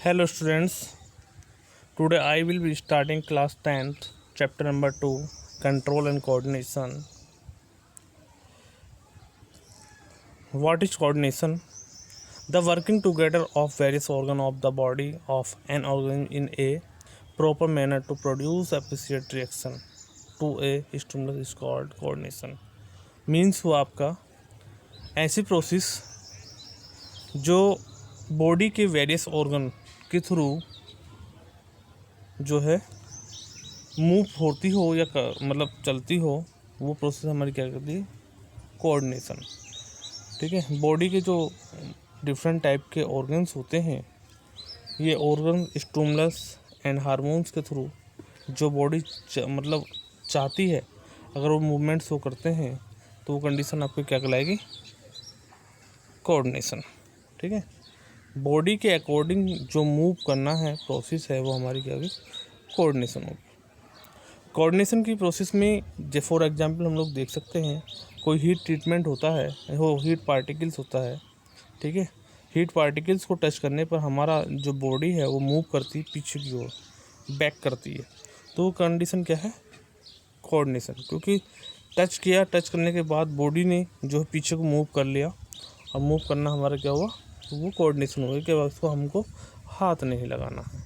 Hello students, today I will be starting class 10th, chapter number 2, control and coordination. What is coordination? The working together of various organs of the body of an organism in a proper manner to produce appropriate reaction to a stimulus is called coordination. Means हुआ आपका ऐसी process जो body के various organ के through जो है move होती हो या मतलब चलती हो, वो प्रोसेस हमारी क्या करती है, कोऑर्डिनेशन। ठीक है, बॉडी के जो डिफरेंट टाइप के ऑर्गन्स होते हैं, ये ऑर्गन स्टिमुलस एंड हार्मोन्स के थ्रू जो बॉडी मतलब चाहती है, अगर वो मूवमेंट शो करते हैं तो वो कंडीशन आपको क्या कहलाएगी, कोऑर्डिनेशन। ठीक है, बॉडी के अकॉर्डिंग जो मूव करना है प्रोसेस है, वो हमारी क्या होगी, कोऑर्डिनेशन होगी। कोऑर्डिनेशन की प्रोसेस में जो फॉर एग्जांपल हम लोग देख सकते हैं, कोई हीट ट्रीटमेंट होता है, वो हीट पार्टिकल्स होता है। ठीक है, हीट पार्टिकल्स को टच करने पर हमारा जो बॉडी है वो मूव करती है पीछे की ओर, बैक करती है, तो वो कंडीशन क्या है, कोऑर्डिनेशन। क्योंकि टच किया, टच करने के बाद बॉडी ने जो पीछे को मूव कर लिया, अब मूव करना हमारा क्या हुआ, तो वो कोऑर्डिनेशन हो गया कि उसको हमको हाथ नहीं लगाना है।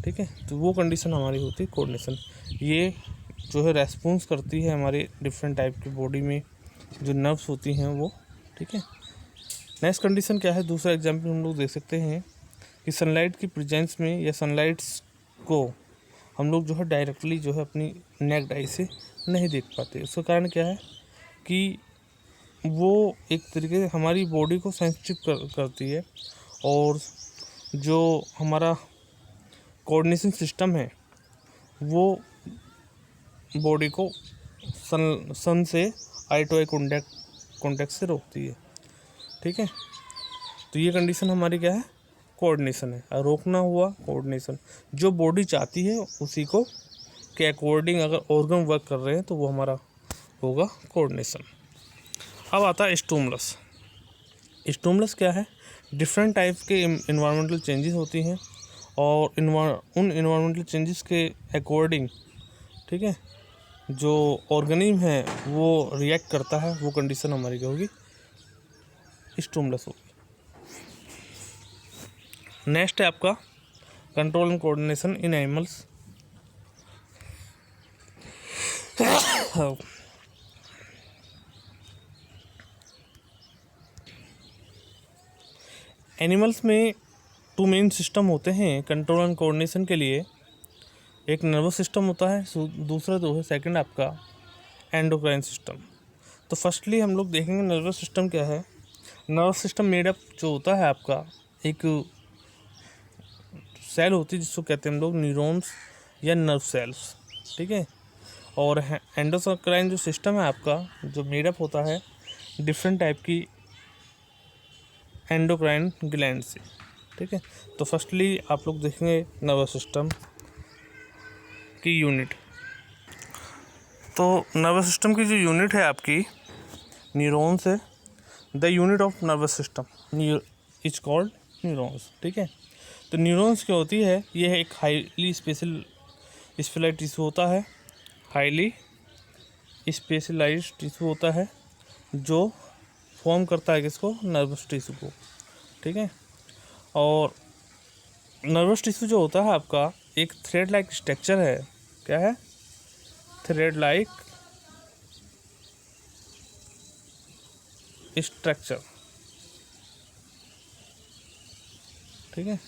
ठीक है, तो वो कंडीशन हमारी होती है कोऑर्डिनेशन। ये जो है रेस्पॉन्स करती है हमारे डिफरेंट टाइप की बॉडी में जो नर्व्स होती हैं वो। ठीक है, नेक्स्ट कंडीशन क्या है, दूसरा एग्जांपल हम लोग देख सकते हैं कि सनलाइट की प्रेजेंस में या सनलाइट्स को हम लोग जो है डायरेक्टली जो है अपनी नेक्ड आई से नहीं देख पाते। उसका कारण क्या है कि वो एक तरीके से हमारी बॉडी को सेंसिटिव करती है, और जो हमारा कोऑर्डिनेशन सिस्टम है वो बॉडी को सन से आई टू आई कॉन्टैक्ट से रोकती है। ठीक है, तो ये कंडीशन हमारी क्या है, कोऑर्डिनेशन है। और रोकना हुआ कोऑर्डिनेशन, जो बॉडी चाहती है उसी को के अकॉर्डिंग अगर ऑर्गन वर्क कर रहे हैं तो वो हमारा होगा कोऑर्डिनेशन। अब आता है स्टिमुलस। स्टिमुलस क्या है, डिफरेंट टाइप के इन्वायरमेंटल चेंजेस होती हैं, और उन इन्वायरमेंटल चेंजेस के अकॉर्डिंग, ठीक है, जो ऑर्गेनिज्म है वो रिएक्ट करता है, वो कंडीशन हमारी क्या होगी, स्टिमुलस होगी। नेक्स्ट है आपका control and coordination in animals. Animals में टू मेन सिस्टम होते हैं कंट्रोल एंड कोऑर्डिनेशन के लिए। एक नर्वस सिस्टम होता है, दूसरा जो है सेकंड आपका एंडोक्राइन सिस्टम। तो फर्स्टली हम लोग देखेंगे नर्वस सिस्टम क्या है। नर्वस सिस्टम मेडअप जो होता है आपका, एक सेल होती है जिसको कहते हैं हम लोग न्यूरॉन्स या नर्व सेल्स। ठीक है, और एंडोक्राइन जो सिस्टम है आपका, जो मेडअप होता है डिफरेंट टाइप की एंडोक्राइन ग्लैंड से। ठीक है, तो फर्स्टली आप लोग देखेंगे नर्वस सिस्टम की यूनिट। तो नर्वस सिस्टम की जो यूनिट है आपकी न्यूरॉन्स है। The unit of nervous system is called neurons. ठीक है, तो न्यूरॉन्स क्या होती है, यह एक हाईली स्पेशलाइज्ड टिश्यू होता है, हाईली स्पेशलाइज्ड टिश्यू होता है जो फॉर्म करता है किसको, नर्वस टिश्यू को। ठीक है, और नर्वस टिश्यू जो होता है आपका एक थ्रेड लाइक स्ट्रक्चर है। क्या है, थ्रेड लाइक स्ट्रक्चर। ठीक है,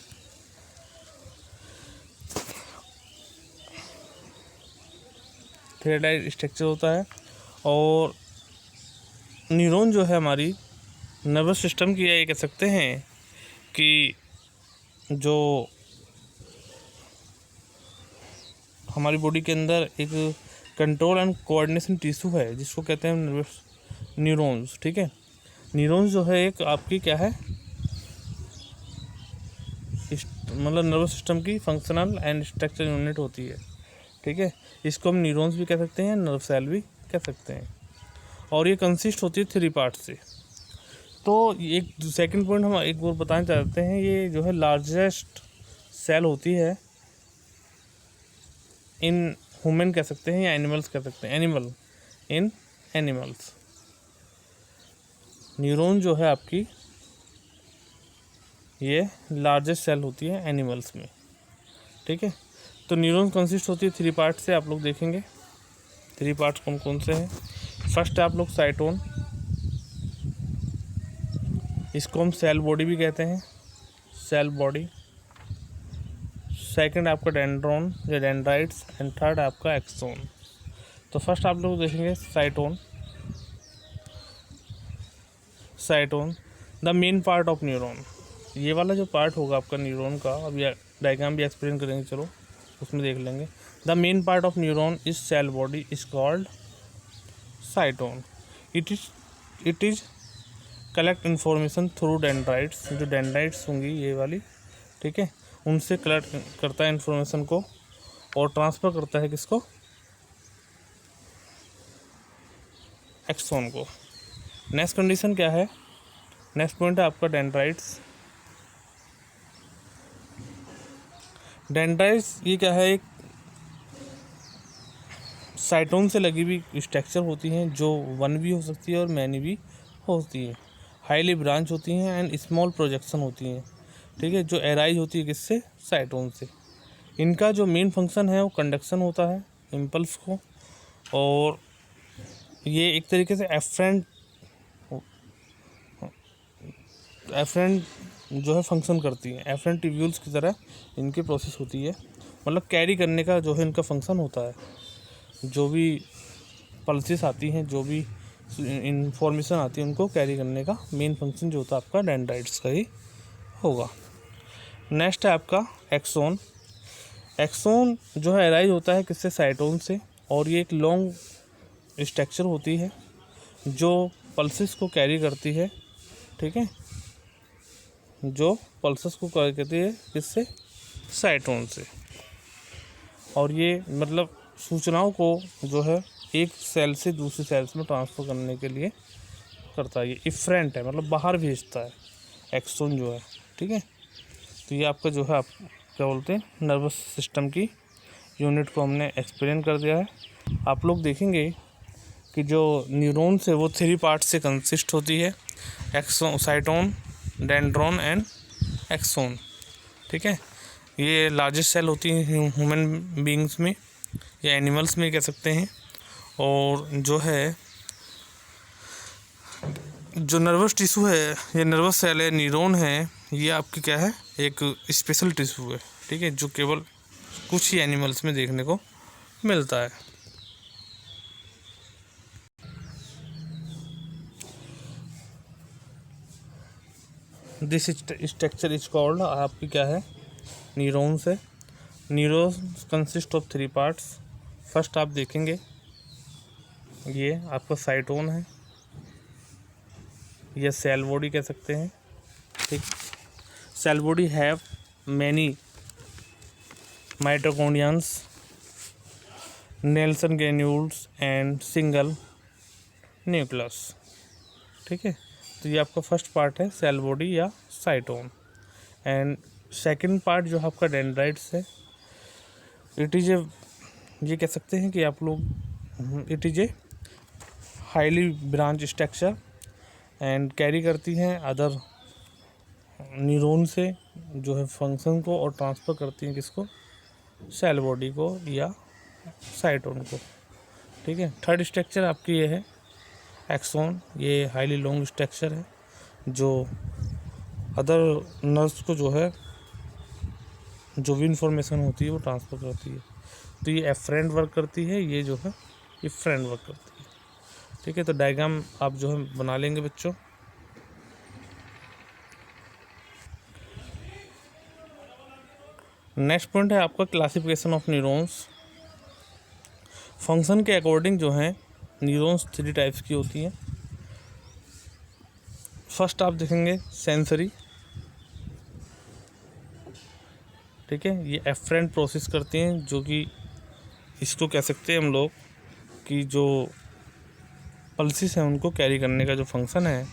थ्रेड लाइक स्ट्रक्चर होता है। और न्यूरॉन जो है हमारी नर्वस सिस्टम की, ये कह सकते हैं कि जो हमारी बॉडी के अंदर एक कंट्रोल एंड कोऑर्डिनेशन टिश्यू है जिसको कहते हैं नर्वस न्यूरॉन्स। ठीक है, न्यूरॉन्स जो है एक आपकी क्या है, मतलब नर्वस सिस्टम की फंक्शनल एंड स्ट्रक्चर यूनिट होती है। ठीक है, इसको हम न्यूरॉन्स भी कह सकते हैं, नर्व सेल भी कह सकते हैं, और ये कंसिस्ट होती है 3 पार्ट से। तो एक सेकंड पॉइंट हम एक और बताना चाहते हैं, ये जो है लार्जेस्ट सेल होती है इन ह्यूमन कह सकते हैं या एनिमल्स कह सकते हैं, एनिमल इन एनिमल्स। न्यूरॉन जो है आपकी ये लार्जेस्ट सेल होती है एनिमल्स में, ठीक है। तो न्यूरॉन कंसिस्ट होती है 3 पार्ट से, आप लोग देखेंगे 3 पार्ट्स कौन कौन से हैं। फर्स्ट है आप लोग साइटोन, इसको हम सेल बॉडी भी कहते हैं, सेल बॉडी। सेकंड आपका डेंड्रॉन या डेंड्राइट्स, एंड थर्ड आपका एक्सोन। तो फर्स्ट आप लोग देखेंगे साइटोन। साइटोन the main part of neuron, ये वाला जो पार्ट होगा आपका न्यूरॉन का, अब ये डायग्राम भी एक्सप्लेन करेंगे, चलो उसमें देख लेंगे। The main part of neuron is cell body is called cyton. It is collect information through dendrites, जो डेंड्राइट्स होंगी ये वाली, ठीक है, उनसे कलेक्ट करता है इन्फॉर्मेशन को और ट्रांसफ़र करता है किसको, एक्सोन को। नेक्स्ट कंडीशन क्या है, नेक्स्ट पॉइंट है आपका डेंड्राइट्स। डेंड्राइट्स ये क्या है, एक साइटोन से लगी हुई स्ट्रक्चर होती हैं जो वन भी हो सकती है और मैनी भी होती है। हाईली ब्रांच होती हैं एंड स्मॉल प्रोजेक्शन होती हैं, ठीक है, जो एराइज होती है किससे, साइटोन से। इनका जो मेन फंक्शन है वो कंडक्शन होता है इम्पल्स को, और ये एक तरीके से एफरेंट जो है फंक्शन करती हैं, एफरेंट ट्यूब्यूल्स की तरह इनकी प्रोसेस होती है, मतलब कैरी करने का जो है इनका फंक्शन होता है। जो भी पल्सेस आती हैं, जो भी इंफॉर्मेशन आती है, उनको कैरी करने का मेन फंक्शन जो होता है आपका डेंड्राइट्स का ही होगा। नेक्स्ट है आपका एक्सोन। एक्सोन जो है एराइज होता है किससे, साइटोन से, और ये एक लॉन्ग स्ट्रक्चर होती है जो पल्सेस को कैरी करती है, ठीक है, जो पल्सेस को कैरी करती है किससे, साइटोन से। और ये मतलब सूचनाओं को जो है एक सेल से दूसरी सेल्स में ट्रांसफ़र करने के लिए करता है। ये इफरेंट है, मतलब बाहर भेजता है एक्सोन जो है, ठीक है। तो ये आपका जो है आप क्या बोलते हैं, नर्वस सिस्टम की यूनिट को हमने एक्सप्लेन कर दिया है। आप लोग देखेंगे कि जो न्यूरॉन्स है वो 3 पार्ट से कंसिस्ट होती है, axon, cyton, dendron and axon, ठीक है। ये लार्जेस्ट सेल होती हैं ह्यूमन बींग्स में या एनिमल्स में कह सकते हैं। और जो है जो नर्वस टिश्यू है, ये नर्वस सेल है, न्यूरॉन है, ये आपकी क्या है, एक स्पेशल टिश्यू है, ठीक है, जो केवल कुछ ही एनिमल्स में देखने को मिलता है। दिस स्ट्रक्चर इज कॉल्ड, आपकी क्या है, न्यूरॉन्स है। Neurons consist of 3 parts. First आप देखेंगे ये आपका साइटोन है, यह सेल बॉडी कह सकते हैं, ठीक। Cell body have many mitochondrions, nissl granules and single nucleus, ठीक है। तो ये आपका फर्स्ट पार्ट है सेल बॉडी या साइटोन। एंड सेकंड पार्ट जो आपका डेंड्राइट्स है, इट इज़ ए, ये कह सकते हैं कि आप लोग, it is a highly branch structure and carry करती हैं अदर न्यूरॉन से जो है फंक्शन को, और ट्रांसफ़र करती हैं किसको, सेल बॉडी को या साइटोन को, ठीक है। थर्ड स्ट्रक्चर आपकी ये है एक्सोन। ये हाईली लॉन्ग स्ट्रक्चर है जो अदर नर्व्स को जो है जो भी इंफॉर्मेशन होती है वो ट्रांसफ़र करती है। तो ये एफरेंट वर्क करती है, ये जो है इफरेंट वर्क करती है, ठीक है। तो डायग्राम आप जो है बना लेंगे बच्चों। नेक्स्ट पॉइंट है आपका क्लासिफिकेशन ऑफ न्यूरॉन्स। फंक्शन के अकॉर्डिंग जो है न्यूरॉन्स 3 टाइप्स की होती हैं। फर्स्ट आप देखेंगे सेंसरी, ठीक है, ये एफरेंट प्रोसेस करती हैं, जो कि इसको कह सकते हैं हम लोग कि जो पल्सेस हैं उनको कैरी करने का जो फंक्शन है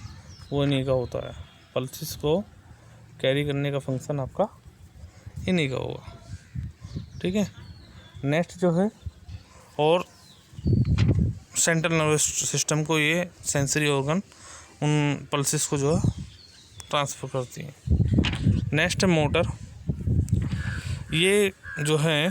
वो इन्हीं का होता है। पल्सेस को कैरी करने का फंक्शन आपका इन्हीं का होगा। ठीक है, नेक्स्ट जो है, और सेंट्रल नर्वस सिस्टम को ये सेंसरी ऑर्गन उन पल्सेस को जो है ट्रांसफ़र करती हैं। नेक्स्ट है मोटर। ये जो है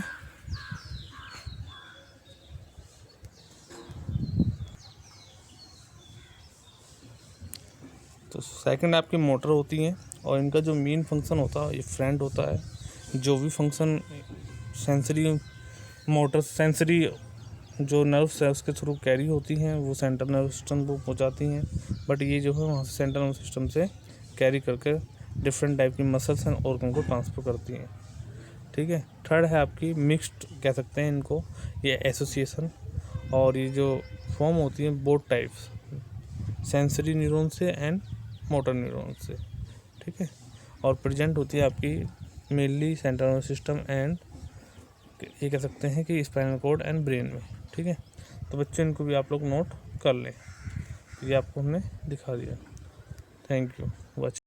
तो सेकंड आपकी मोटर होती हैं, और इनका जो मेन फंक्शन होता है, ये फ्रंट होता है। जो भी फंक्शन सेंसरी मोटर सेंसरी जो नर्व्स है उसके थ्रू कैरी होती हैं, वो सेंट्रल नर्वस सिस्टम को पहुंचाती हैं। बट ये जो है वहाँ से सेंट्रल नर्वस सिस्टम से कैरी करके डिफरेंट टाइप की मसल्स एंड ऑर्गन को ट्रांसफ़र करती हैं। ठीक है, थर्ड है आपकी मिक्स्ड कह सकते हैं इनको, ये एसोसिएशन, और ये जो फॉर्म होती है बोथ टाइप्स, सेंसरी न्यूरॉन से एंड मोटर न्यूरॉन से। ठीक है, और प्रेजेंट होती है आपकी mainly central nervous system and ये कह सकते हैं कि स्पाइनल कॉर्ड एंड ब्रेन में। ठीक है, तो बच्चों इनको भी आप लोग नोट कर लें। ये आपको हमने दिखा दिया। Thank you watching.